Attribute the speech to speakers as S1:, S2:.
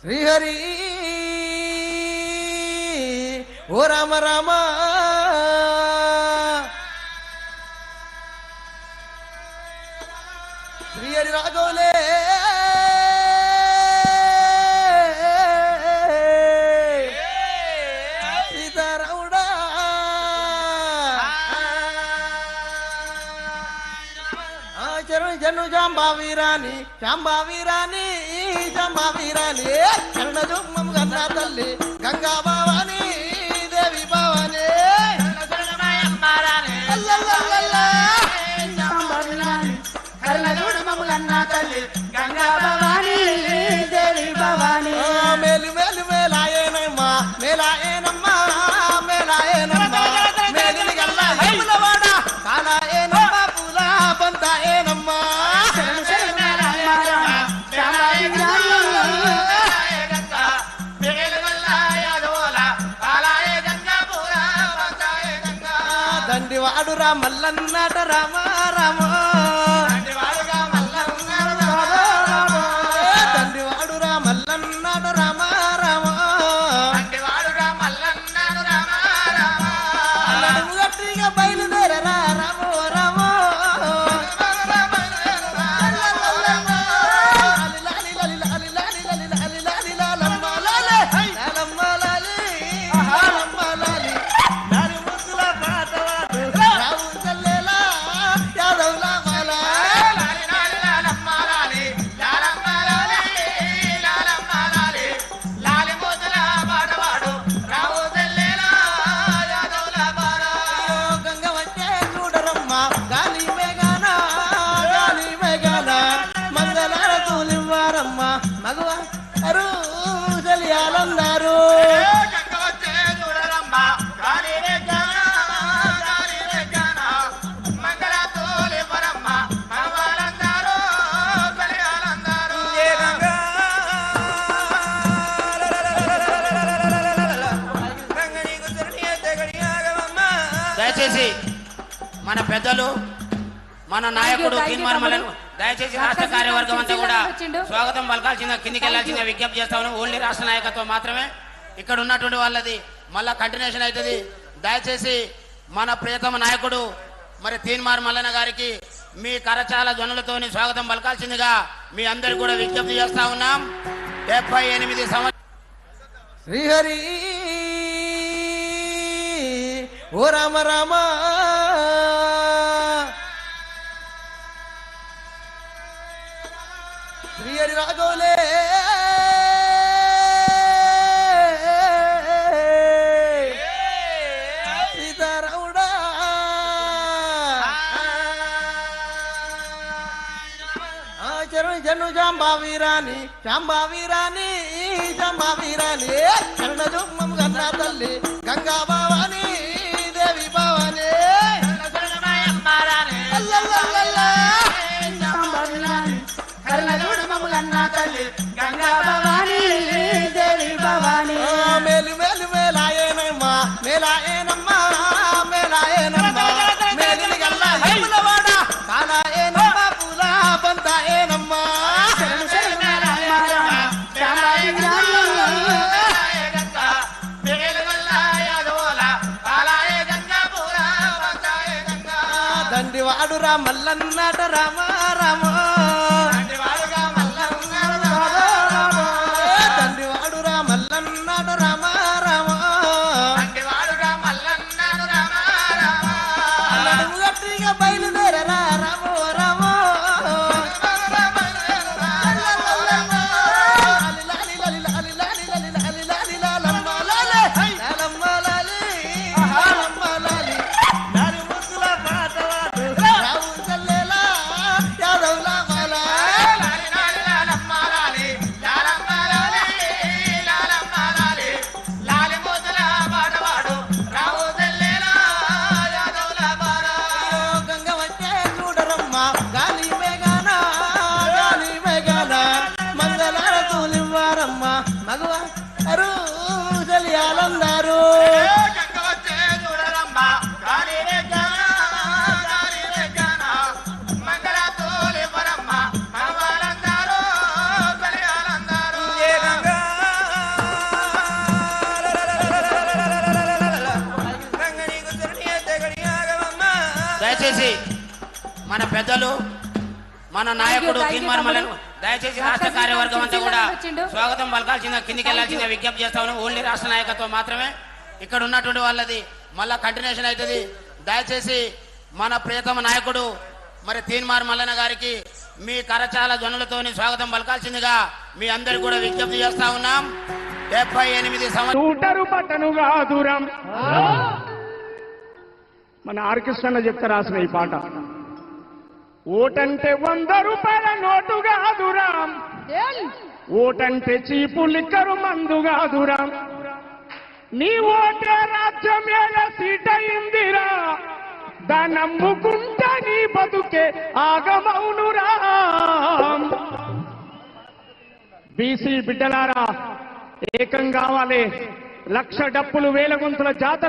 S1: శ్రీహరి ఓ రామ రామ శ్రీహరి రాఘవులే సీతారాముడా జను జాంబావీరాని శాంబావీరాని శాంబావీరాని కరుణ జుమ్మం గన్నా తల్లి గంగా భవాని దేవి భవాని
S2: కరుణ జుమ్మం గన్నా తల్లి గంగా భవాని దేవి భవాని
S1: మేలు మేలు మేలాయేనమ్మా మేలాయేనమ్మా మేలాయేనమ్మా మేలిని గల్లా యములవాడ కాలాయేనమ్మా పూల పంతాయేనమ్మా దండివాడురా మల్లన్నట రామ రామ దండివాడురా మల్లన్నట రామ రామ నడుము గట్టిగా బయలుదేరరా రామో రామో
S3: దయచేసి మన పెద్దలు మన నాయకుడు తీర్మానం దయచేసి రాష్ట్ర కార్యవర్గం అంతా కూడా స్వాగతం పలకాల్సిన కిందికి వెళ్లాల్సిన విజ్ఞప్తి చేస్తాను. ఓన్లీ రాష్ట్ర నాయకత్వం మాత్రమే ఇక్కడ ఉన్నటువంటి వాళ్ళది మళ్ళా కంటిన్యూషన్ అవుతుంది. దయచేసి మన ప్రియతమ నాయకుడు మరి తీన్మార్ మల్లన్న గారికి మీ కరచాల ధ్వనులతోని స్వాగతం పలకాల్సిందిగా మీ అందరికి కూడా విజ్ఞప్తి చేస్తా ఉన్నాం. 78 సంవత్సరాలు
S1: శ్రీహరి ఓ రామ రామ శ్రీహరి రాఘవులే సీతారాముడా జను జాంబావీరాని శాంబావీరాని శాంబావీరాని కరుణ జుమ్మం గన్నా తల్లి గంగా భవాని దేవి భవాని
S2: కరుణ జుమ్మం గన్నా తల్లి గంగా భవాని దేవి భవాని
S1: మేలు మేలు మేలాయేనమ్మా మేలాయేనమ్మా మేలాయేనమ్మా మేలిని గల్లా యములవాడ కాలాయేనమ్మా పూల పంతాయేనమ్మా దండివాడురా మల్లన్నట రామ రామ దండివాడురా మల్లన్నట రామ రామ నడుము గట్టిగా బయలుదేరరా రామో రామో యాదవులా
S3: దయచేసి మన పెద్దలు మన నాయకుడు తీర్మానం దయచేసి రాష్ట్ర కార్యవర్గం అంతా కూడా స్వాగతం పలకాల్సిందిగా కిందికి వెళ్లాల్సిందిగా విజ్ఞప్తి చేస్తాను. ఓన్లీ రాష్ట్ర నాయకత్వం మాత్రమే ఇక్కడ ఉన్నటువంటి వాళ్ళది మళ్ళా కంటిన్యూషన్ అవుతుంది. దయచేసి మన ప్రియతమ నాయకుడు మరి తీన్మార్ మల్లన్న గారికి మీ కరచాల ధ్వనులతోని స్వాగతం పలకాల్సిందిగా మీ అందరికి కూడా విజ్ఞప్తి చేస్తా ఉన్నాం. 78
S4: సంవత్సరం మన ఆర్కెస్ట్రా చెప్తే రాసిన ఈ పాట. ఓటంటే 100 రూపాయల నోటు కాదురా, ఓటంటే చీపు లిక్కరు మందు కాదురా, నీ ఓటే రాజ్యమేల సీట అయిందిరా, దాన్ని నమ్ముకుంటా నీ బతుకే ఆగమౌనురా. బీసీ బిడ్డలారా ఏకం కావాలి. 1,00,000 డప్పులు 1,000 గొంతుల జాతర